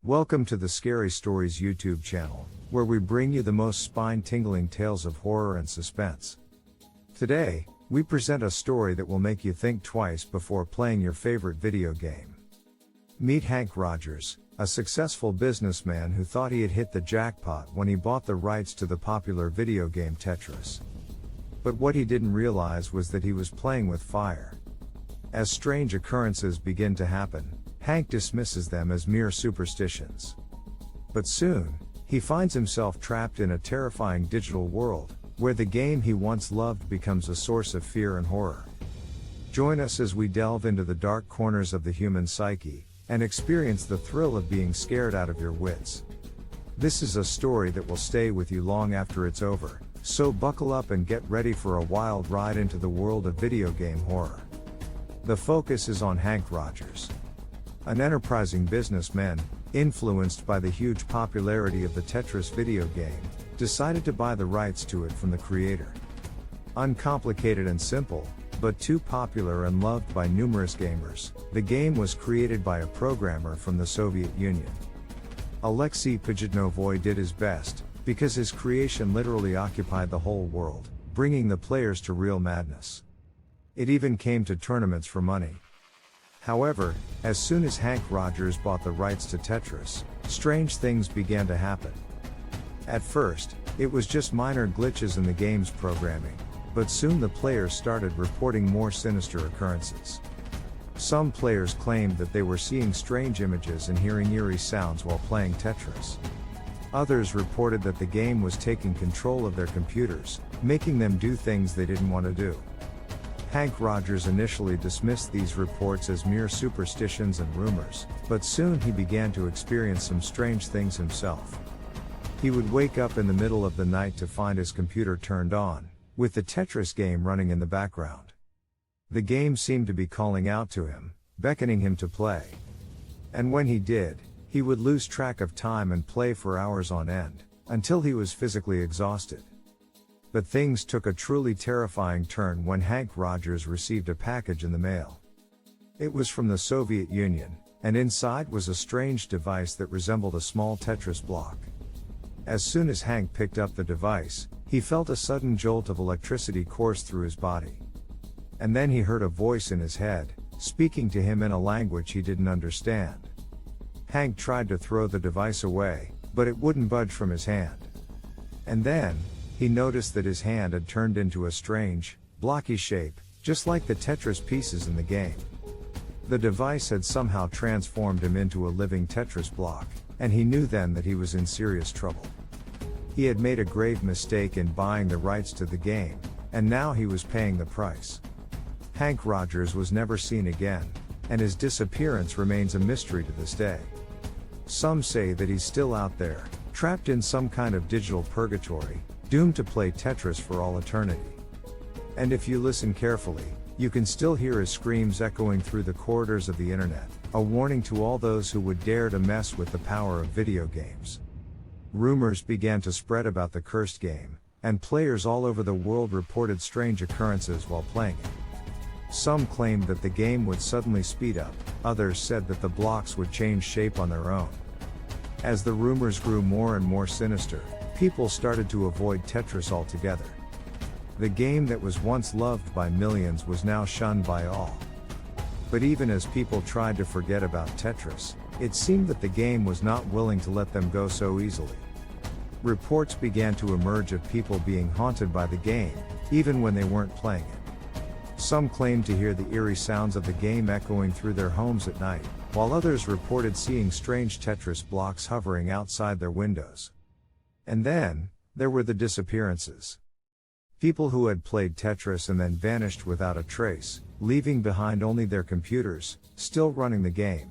Welcome to the Scary Stories YouTube channel, where we bring you the most spine-tingling tales of horror and suspense. Today, we present a story that will make you think twice before playing your favorite video game. Meet Hank Rogers, a successful businessman who thought he had hit the jackpot when he bought the rights to the popular video game Tetris. But what he didn't realize was that he was playing with fire. As strange occurrences begin to happen, Hank dismisses them as mere superstitions. But soon, he finds himself trapped in a terrifying digital world, where the game he once loved becomes a source of fear and horror. Join us as we delve into the dark corners of the human psyche, and experience the thrill of being scared out of your wits. This is a story that will stay with you long after it's over, so buckle up and get ready for a wild ride into the world of video game horror. The focus is on Hank Rogers. An enterprising businessman, influenced by the huge popularity of the Tetris video game, decided to buy the rights to it from the creator. Uncomplicated and simple, but too popular and loved by numerous gamers, the game was created by a programmer from the Soviet Union. Alexei Pajitnovoy did his best, because his creation literally occupied the whole world, bringing the players to real madness. It even came to tournaments for money. However, as soon as Hank Rogers bought the rights to Tetris, strange things began to happen. At first, it was just minor glitches in the game's programming, but soon the players started reporting more sinister occurrences. Some players claimed that they were seeing strange images and hearing eerie sounds while playing Tetris. Others reported that the game was taking control of their computers, making them do things they didn't want to do. Hank Rogers initially dismissed these reports as mere superstitions and rumors, but soon he began to experience some strange things himself. He would wake up in the middle of the night to find his computer turned on, with the Tetris game running in the background. The game seemed to be calling out to him, beckoning him to play. And when he did, he would lose track of time and play for hours on end, until he was physically exhausted. But things took a truly terrifying turn when Hank Rogers received a package in the mail. It was from the Soviet Union, and inside was a strange device that resembled a small Tetris block. As soon as Hank picked up the device, he felt a sudden jolt of electricity course through his body. And then he heard a voice in his head, speaking to him in a language he didn't understand. Hank tried to throw the device away, but it wouldn't budge from his hand. And then, he noticed that his hand had turned into a strange, blocky shape, just like the Tetris pieces in the game. The device had somehow transformed him into a living Tetris block, and he knew then that he was in serious trouble. He had made a grave mistake in buying the rights to the game, and now he was paying the price. Hank Rogers was never seen again, and his disappearance remains a mystery to this day. Some say that he's still out there, trapped in some kind of digital purgatory, doomed to play Tetris for all eternity. And if you listen carefully, you can still hear his screams echoing through the corridors of the internet, a warning to all those who would dare to mess with the power of video games. Rumors began to spread about the cursed game, and players all over the world reported strange occurrences while playing it. Some claimed that the game would suddenly speed up, others said that the blocks would change shape on their own. As the rumors grew more and more sinister, people started to avoid Tetris altogether. The game that was once loved by millions was now shunned by all. But even as people tried to forget about Tetris, it seemed that the game was not willing to let them go so easily. Reports began to emerge of people being haunted by the game, even when they weren't playing it. Some claimed to hear the eerie sounds of the game echoing through their homes at night, while others reported seeing strange Tetris blocks hovering outside their windows. And then, there were the disappearances. People who had played Tetris and then vanished without a trace, leaving behind only their computers, still running the game.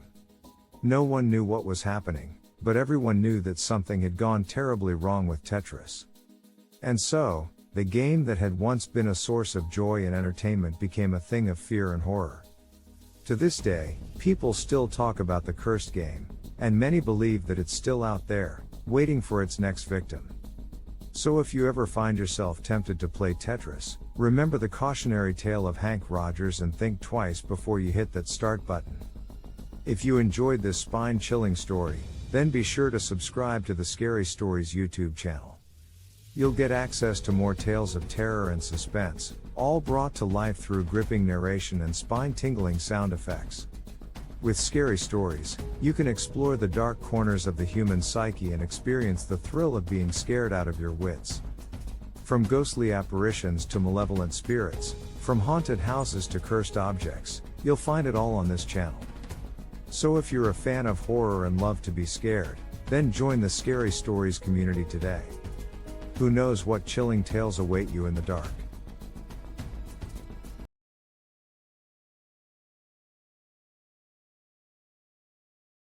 No one knew what was happening, but everyone knew that something had gone terribly wrong with Tetris. And so, the game that had once been a source of joy and entertainment became a thing of fear and horror. To this day, people still talk about the cursed game, and many believe that it's still out there, waiting for its next victim. So if you ever find yourself tempted to play Tetris, remember the cautionary tale of Hank Rogers and think twice before you hit that start button. If you enjoyed this spine-chilling story, then be sure to subscribe to the Scary Stories YouTube channel. You'll get access to more tales of terror and suspense, all brought to life through gripping narration and spine-tingling sound effects. With Scary Stories, you can explore the dark corners of the human psyche and experience the thrill of being scared out of your wits. From ghostly apparitions to malevolent spirits, from haunted houses to cursed objects, you'll find it all on this channel. So if you're a fan of horror and love to be scared, then join the Scary Stories community today. Who knows what chilling tales await you in the dark?